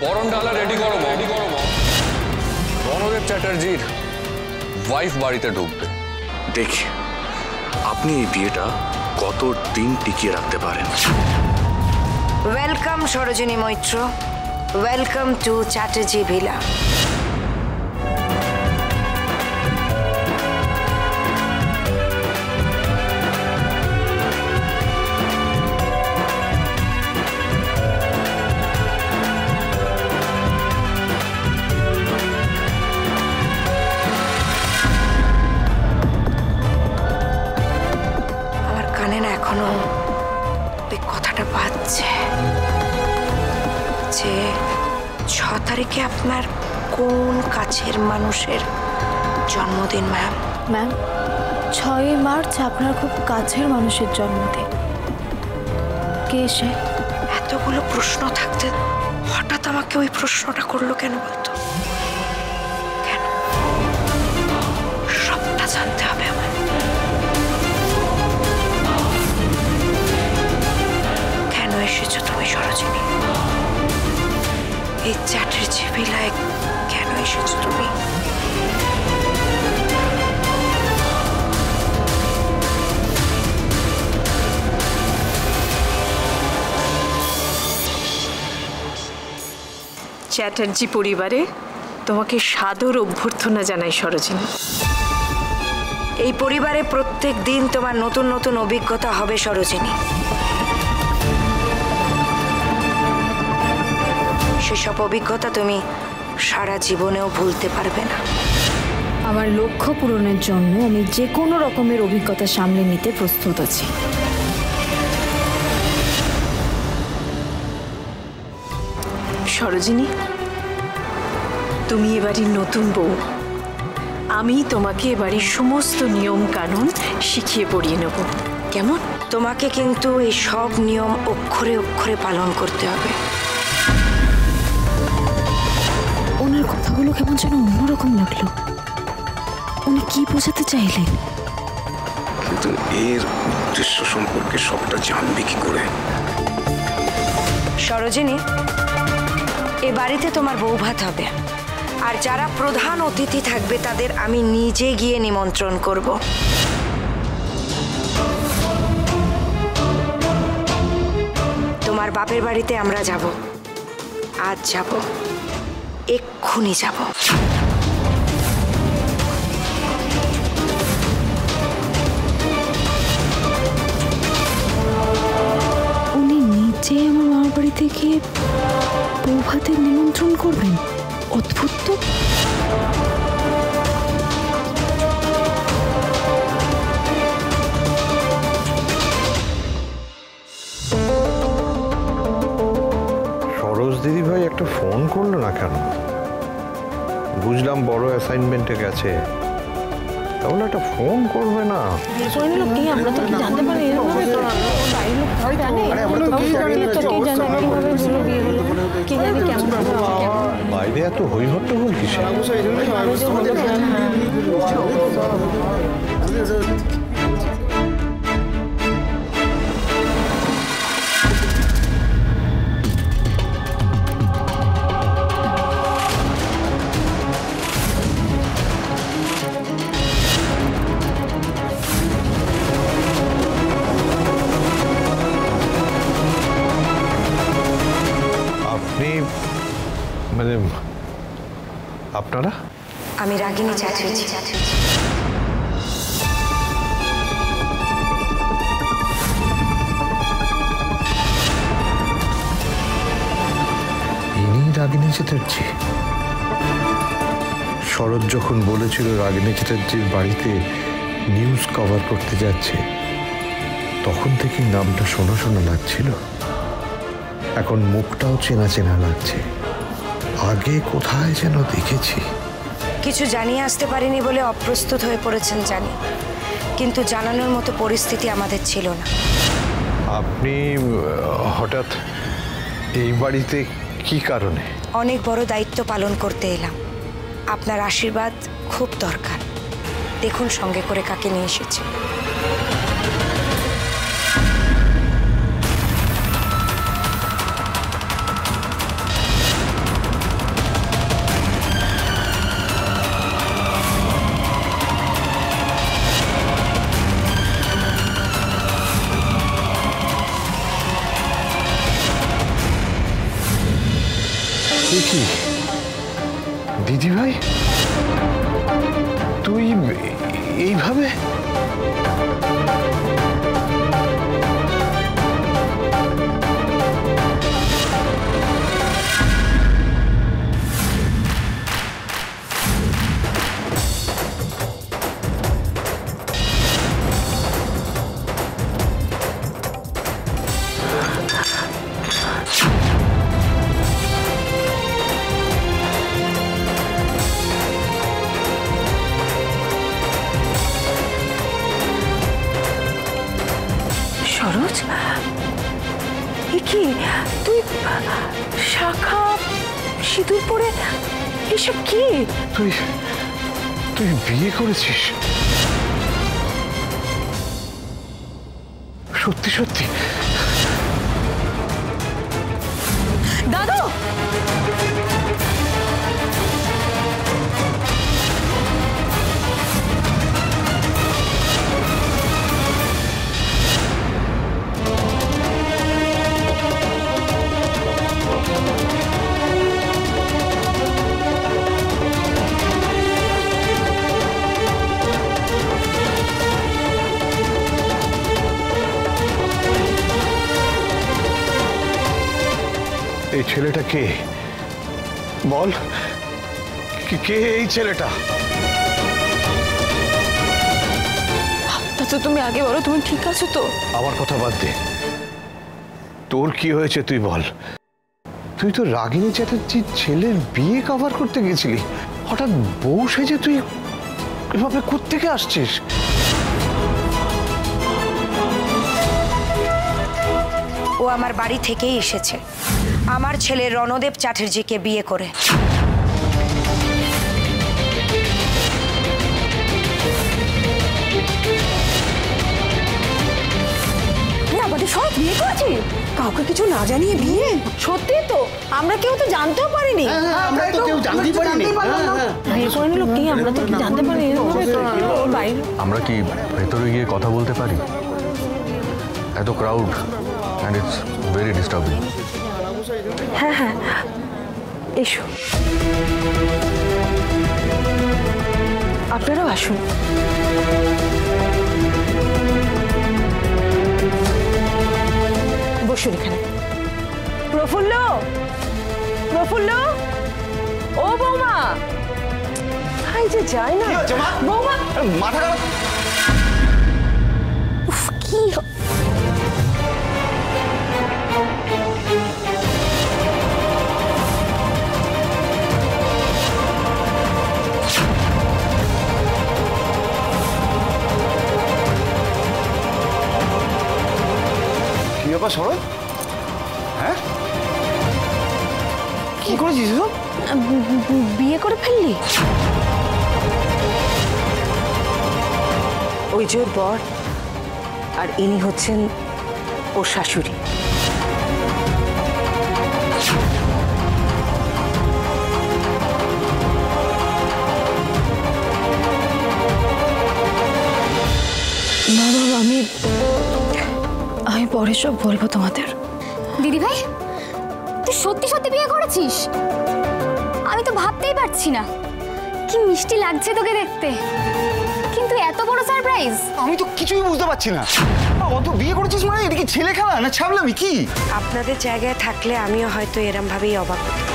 বরণ ডালা রেডি করো রণদেব চ্যাটার্জির ওয়াইফ বাড়িতে ঢুকবে। দেখি আপনি এই বিয়েটা কত দিন টিকিয়ে রাখতে পারেন। Welcome Sarojini Maitra, welcome to Chatterjee villa. এখনো ওই কথাটা বাজছে যে 6 তারিখে আপনার কোন কাছের মানুষের জন্মদিন? ম্যাম 6 মার্চ আপনার খুব কাছের মানুষের জন্মদিন। কে সে? এতগুলো প্রশ্ন থাকতে হঠাৎ আমাকে ওই প্রশ্নটা করলো কেন বলতো? কেন? সবটা জানতে হবে আমার। এসেছো তুমি সরোজিনী? এই চ্যাটার্জি ভিলায় কেন এসেছো তুমি? চ্যাটার্জি পরিবারে তোমাকে সাদর অভ্যর্থনা জানাই সরোজিনী। এই পরিবারে প্রত্যেক দিন তোমার নতুন নতুন অভিজ্ঞতা হবে সরোজিনী। সেসব অভিজ্ঞতা তুমি সারা জীবনেও ভুলতে পারবে না। আমার লক্ষ্য পূরণের জন্য আমি যে কোনো রকমের অভিজ্ঞতা সামলে নিতে প্রস্তুত আছি। সরোজিনী, তুমি এবারের নতুন বউ। আমি তোমাকে এবারের সমস্ত নিয়ম কানুন শিখিয়ে পড়িয়ে নেব, কেমন? তোমাকে কিন্তু এই সব নিয়ম অক্ষরে অক্ষরে পালন করতে হবে। ওনার কথাগুলো কেমন যেন অন্যরকম লাগলো। উনি কি বোঝাতে চাইলেন? কিন্তু এর উদ্দেশ্য সম্পর্কে সবটা জানবে কি করে? সরোজিনী, এ বাড়িতে তোমার বউ ভাত হবে, আর যারা প্রধান অতিথি থাকবে তাদের আমি নিজে গিয়ে নিমন্ত্রণ করব। তোমার বাপের বাড়িতে আমরা যাব, আজ যাব, এক্ষুনি যাব। উনি নিজে আমার মামার বাড়িতে গিয়ে বউ ভাতের নিমন্ত্রণ করবেন? অদ্ভুত তো। সরোজ দিদি ভাই একটা ফোন করলো না কেন? বুঝলাম বড় অ্যাসাইনমেন্টে গেছে, তাহলে একটা ফোন করবে না? আমরা তো কি জানতে পারি? বাইরে এত হই হট্টগোল কিসে? মানে আপনারা? আমি রাগিনী চ্যাটার্জি। ইনি রাগিনী চ্যাটার্জি? শরৎ যখন বলেছিল রাগিনী চ্যাটার্জির বাড়িতে নিউজ কভার করতে যাচ্ছে, তখন থেকে নামটা শোনা শোনা লাগছিল। এখন মুখটাও চেনা চেনা লাগছে। আগে কোথায় যেন দেখেছি। কিছু জানিয়ে আসতে পারিনি বলে অপ্রস্তুত হয়ে পড়েছেন জানি, কিন্তু জানানোর মতো পরিস্থিতি আমাদের ছিল না। আপনি হঠাৎ এই বাড়িতে কি কারণে? অনেক বড় দায়িত্ব পালন করতে এলাম। আপনার আশীর্বাদ খুব দরকার। দেখুন সঙ্গে করে কাকে নিয়ে এসেছি। কি দিদি ভাই, তুই এইভাবে? সরোজ, এ কি তুই শাখা সিঁদুর পরে এসব কি? তুই তুই বিয়ে করেছিস? সত্যি সত্যি? দাদু, এই ছেলেটা কে? বল, কে এই ছেলেটা? আচ্ছা তুমি আগে বলো, তুমি ঠিক আছো তো? আমার কথা বাদ দে, তোর কি হয়েছে তুই বল। তুই তো রাগিনী চ্যাটার্জির ছেলের বিয়ে কভার করতে গেছিলি, হঠাৎ বউ সেজে তুই এভাবে কোত্থেকে আসছিস? ও আমার বাড়ি থেকেই এসেছে আমার ছেলে রণদেব চ্যাটার্জিকে বিয়ে করে। আমাদের সব বিয়ে করেছি, কাউকে কিছু না জানিয়ে বিয়ে? সত্যি তো, আমরা কেউ তো জানতেও পারিনি। আমরা তো কেউ জানতে পারিনি। বিয়ে করে নিল কি, আমরা তো জানতে পারি। আমরা কি ভেতরে গিয়ে কথা বলতে পারি? এত crowd and it's very disturbing. হ্যাঁ হ্যাঁ, এসো, আপনারাও আসুন। বসুন এখানে। প্রফুল্ল, প্রফুল্ল, ও বৌমা, হাই যে যায় না বৌমা, মাথা খারাপ। উফ, কি কি ব্যাপার সরোজ? হ্যাঁ, কি করেছিস? বিয়ে করে ফেললি? ওই যে ওর বর, আর ইনি হচ্ছেন ওর শাশুড়ি। না বাবা, আমি পরে সব বলবো তোমাদের। দিদি ভাই, তুই সত্যি সত্যি বিয়ে করেছিস? আমি তো ভাবতেই পারছি না। কি মিষ্টি লাগছে তোকে দেখতে, কিন্তু এত বড় সারপ্রাইজ! আমি তো কিছুই বুঝতে পারছি না। অত বিয়ে করেছিস মানে এদিকে ছেলে খেলা না ছাবলামি কি? আপনাদের জায়গায় থাকলে আমিও হয়তো এরম ভাবেই অবাক হতাম,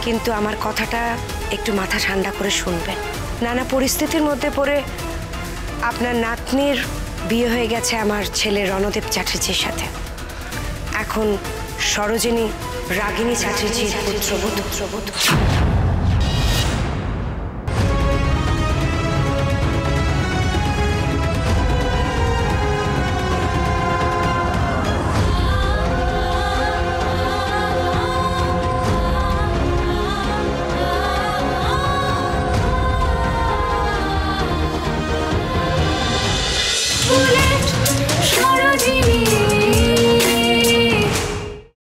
কিন্তু আমার কথাটা একটু মাথা ঠান্ডা করে শুনবেন। নানা পরিস্থিতির মধ্যে পড়ে আপনার নাতনির বিয়ে হয়ে গেছে আমার ছেলে রণদেব চ্যাটার্জির সাথে। এখন সরোজিনী রাগিনী চ্যাটার্জির পুত্রবধূ।